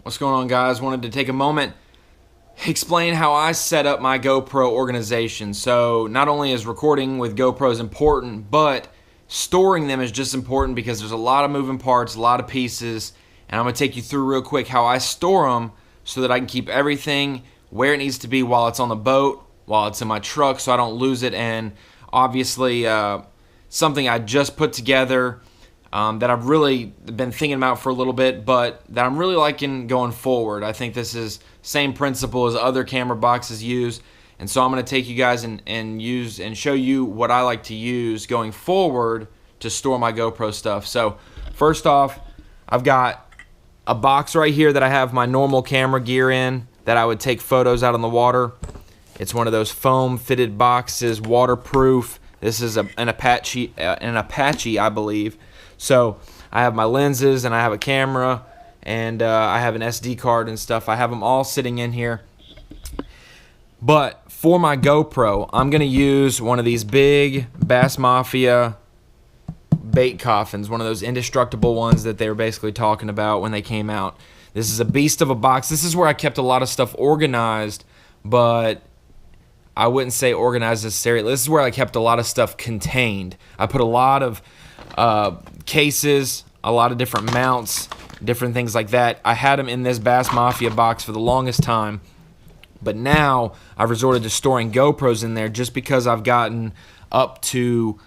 What's going on, guys? Wanted to take a moment, explain how I set up my GoPro organization. So not only is recording with GoPros important, but storing them is just important because there's a lot of moving parts, a lot of pieces, and I'm going to take you through real quick how I store them so that I can keep everything where it needs to be while it's on the boat, while it's in my truck, so I don't lose it. And obviously something I just put together that I've really been thinking about for a little bit, but that I'm really liking going forward. I think this is same principle as other camera boxes use, and so I'm going to take you guys and show you what I like to use going forward to store my GoPro stuff. So first off, I've got a box right here that I have my normal camera gear in that I would take photos out on the water. It's one of those foam fitted boxes, waterproof. This is an Apache, I believe. So I have my lenses and I have a camera and I have an SD card and stuff. I have them all sitting in here. But for my GoPro, I'm going to use one of these big Bass Mafia bait coffins, one of those indestructible ones that they were basically talking about when they came out. This is a beast of a box. This is where I kept a lot of stuff organized, but I wouldn't say organized necessarily. This is where I kept a lot of stuff contained. I put a lot of cases, a lot of different mounts, different things like that. I had them in this Bass Mafia box for the longest time, but now I've resorted to storing GoPros in there just because I've gotten up to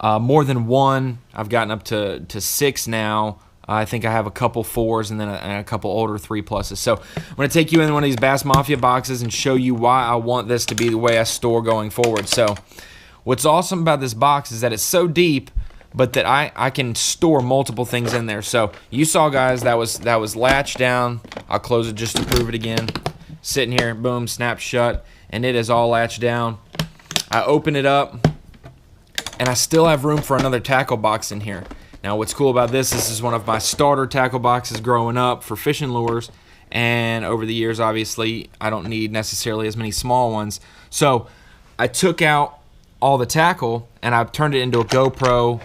more than one. I've gotten up to 6 now. I think I have a couple 4s and then a couple older 3+. So I'm going to take you in one of these Bass Mafia boxes and show you why I want this to be the way I store going forward. So what's awesome about this box is that it's so deep, but that I can store multiple things in there. So you saw, guys, that was latched down. I'll close it just to prove it again. Sitting here, boom, snap shut, and it is all latched down. I open it up, and I still have room for another tackle box in here. Now, what's cool about this is one of my starter tackle boxes growing up for fishing lures, and over the years, obviously, I don't need necessarily as many small ones. So I took out all the tackle, and I've turned it into a GoPro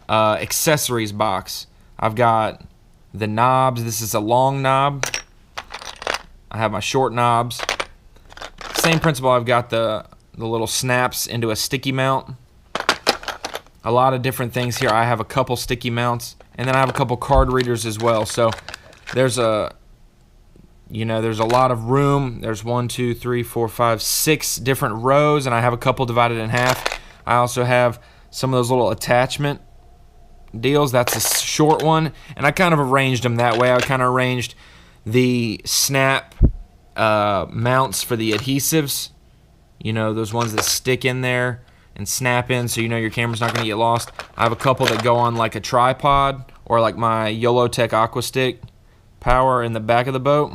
accessories box. I've got the knobs. This is a long knob. I have my short knobs. Same principle. I've got the little snaps into a sticky mount. A lot of different things here. I have a couple sticky mounts, and then I have a couple card readers as well. So there's a lot of room. There's 1, 2, 3, 4, 5, 6 different rows, and I have a couple divided in half. I also have some of those little attachment deals. That's a short one, and I kind of arranged them that way. I kind of arranged the snap mounts for the adhesives. You know, those ones that stick in there and snap in so you know your camera's not going to get lost. I have a couple that go on like a tripod or like my YoloTech Aqua Stick power in the back of the boat.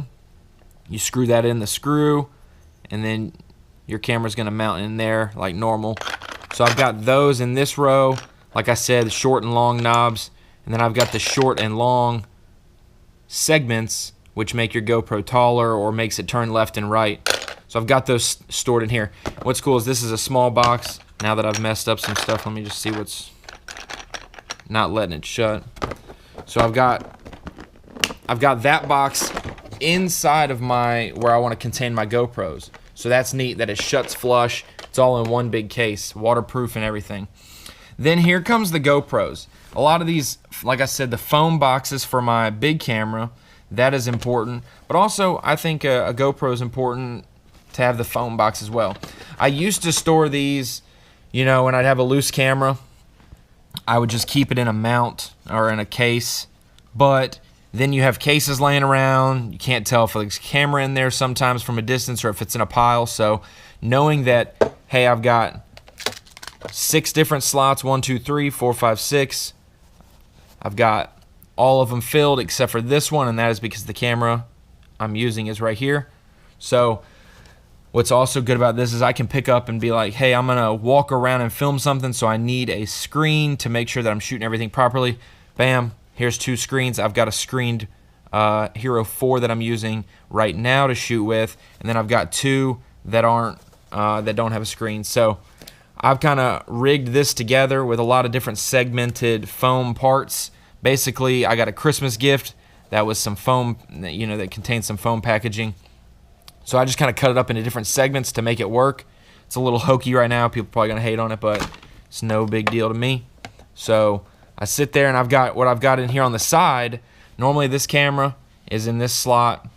You screw that in the screw, and then your camera's going to mount in there like normal. So I've got those in this row. Like I said, the short and long knobs, and then I've got the short and long segments, which make your GoPro taller or makes it turn left and right. So I've got those stored in here. What's cool is this is a small box. Now that I've messed up some stuff, let me just see what's not letting it shut. So I've got that box inside of where I want to contain my GoPros. So that's neat that it shuts flush. It's all in one big case, waterproof and everything. Then here comes the GoPros. A lot of these, like I said, the foam boxes for my big camera, that is important. But also, I think a GoPro is important to have the foam box as well. I used to store these, you know, when I'd have a loose camera, I would just keep it in a mount or in a case. But then you have cases laying around. You can't tell if there's a camera in there sometimes from a distance or if it's in a pile. So knowing that, hey, I've got 6 different slots, 1, 2, 3, 4, 5, 6. I've got all of them filled except for this one, and that is because the camera I'm using is right here. So what's also good about this is I can pick up and be like, hey, I'm going to walk around and film something, so I need a screen to make sure that I'm shooting everything properly. Bam, here's 2 screens. I've got a screened Hero 4 that I'm using right now to shoot with, and then I've got 2 that don't have a screen. So I've kind of rigged this together with a lot of different segmented foam parts. Basically, I got a Christmas gift that was some foam, you know, that contained some foam packaging. So I just kind of cut it up into different segments to make it work. It's a little hokey right now. People are probably gonna hate on it, but it's no big deal to me. So I sit there and I've got what I've got in here on the side. Normally this camera is in this slot,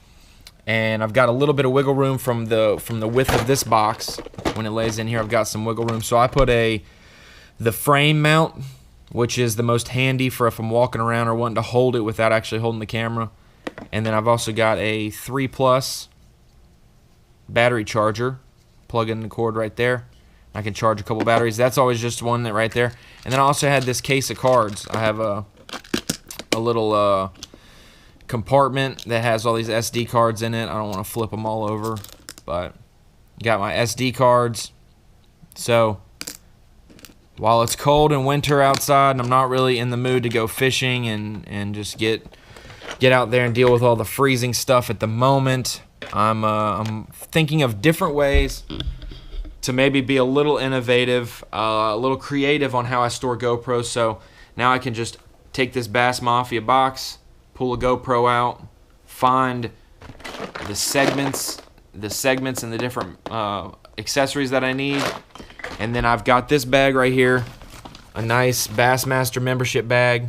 and I've got a little bit of wiggle room from the width of this box. When it lays in here, I've got some wiggle room. So I put the frame mount, which is the most handy for if I'm walking around or wanting to hold it without actually holding the camera. And then I've also got a 3+ battery charger. Plug in the cord right there. I can charge a couple batteries. That's always just one that right there. And then I also had this case of cards. I have a little compartment that has all these SD cards in it. I don't want to flip them all over, but got my SD cards. So while it's cold and winter outside and I'm not really in the mood to go fishing and just get out there and deal with all the freezing stuff at the moment, I'm thinking of different ways to maybe be a little innovative, a little creative on how I store GoPros. So now I can just take this Bass Mafia box, pull a GoPro out, find the segments and the different accessories that I need, and then I've got this bag right here, a nice Bassmaster membership bag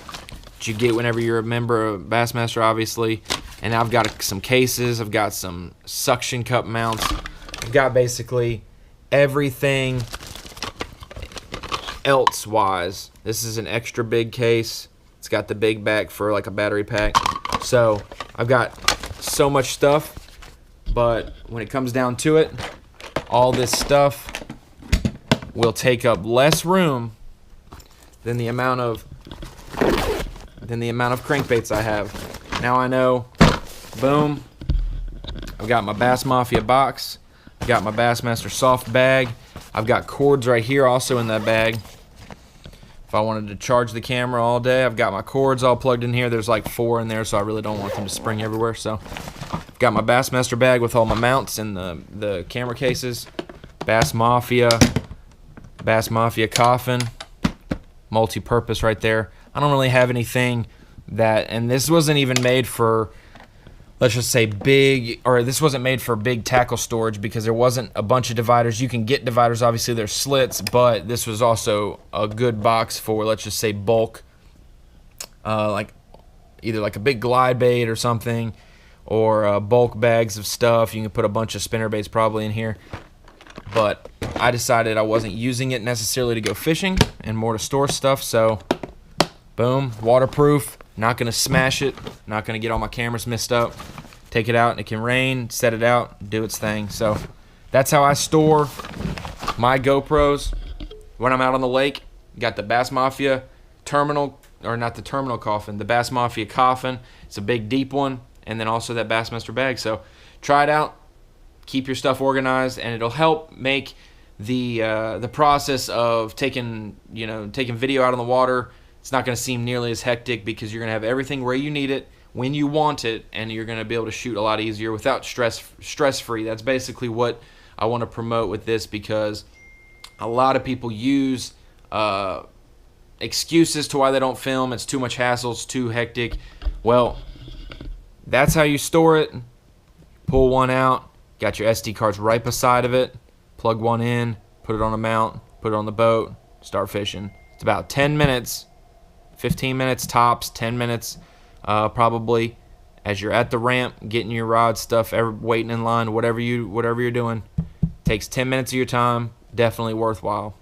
that you get whenever you're a member of Bassmaster, obviously. And I've got some cases, I've got some suction cup mounts, I've got basically everything else-wise. This is an extra big case. It's got the big back for like a battery pack. So I've got so much stuff, but when it comes down to it, all this stuff will take up less room than the amount of crankbaits I have. Now I know, boom, I've got my Bass Mafia box, I've got my Bassmaster soft bag, I've got cords right here also in that bag. If I wanted to charge the camera all day, I've got my cords all plugged in here. There's like 4 in there, so I really don't want them to spring everywhere. So I've got my Bassmaster bag with all my mounts and the camera cases, Bass Mafia coffin, multi-purpose right there. I don't really have anything that, and this wasn't even made for, let's just say this wasn't made for big tackle storage because there wasn't a bunch of dividers. You can get dividers, obviously there's slits, but this was also a good box for, let's just say, bulk, like either like a big glide bait or something, or bulk bags of stuff. You can put a bunch of spinner baits probably in here. But I decided I wasn't using it necessarily to go fishing and more to store stuff, so boom, waterproof, not gonna smash it, not gonna get all my cameras messed up. Take it out and it can rain, set it out, do its thing. So that's how I store my GoPros when I'm out on the lake. Got the Bass Mafia terminal, or not the terminal coffin, the Bass Mafia coffin. It's a big deep one, and then also that Bassmaster bag. So try it out. Keep your stuff organized, and it'll help make the process of taking video out on the water. It's not going to seem nearly as hectic because you're going to have everything where you need it, when you want it, and you're going to be able to shoot a lot easier without stress-free. That's basically what I want to promote with this, because a lot of people use excuses to why they don't film. It's too much hassle. It's too hectic. Well, that's how you store it. Pull one out. Got your SD cards right beside of it. Plug one in, put it on a mount, put it on the boat, start fishing. It's about 10 minutes, 15 minutes tops, 10 minutes probably, as you're at the ramp, getting your rod stuff, waiting in line, whatever you're doing. Takes 10 minutes of your time, definitely worthwhile.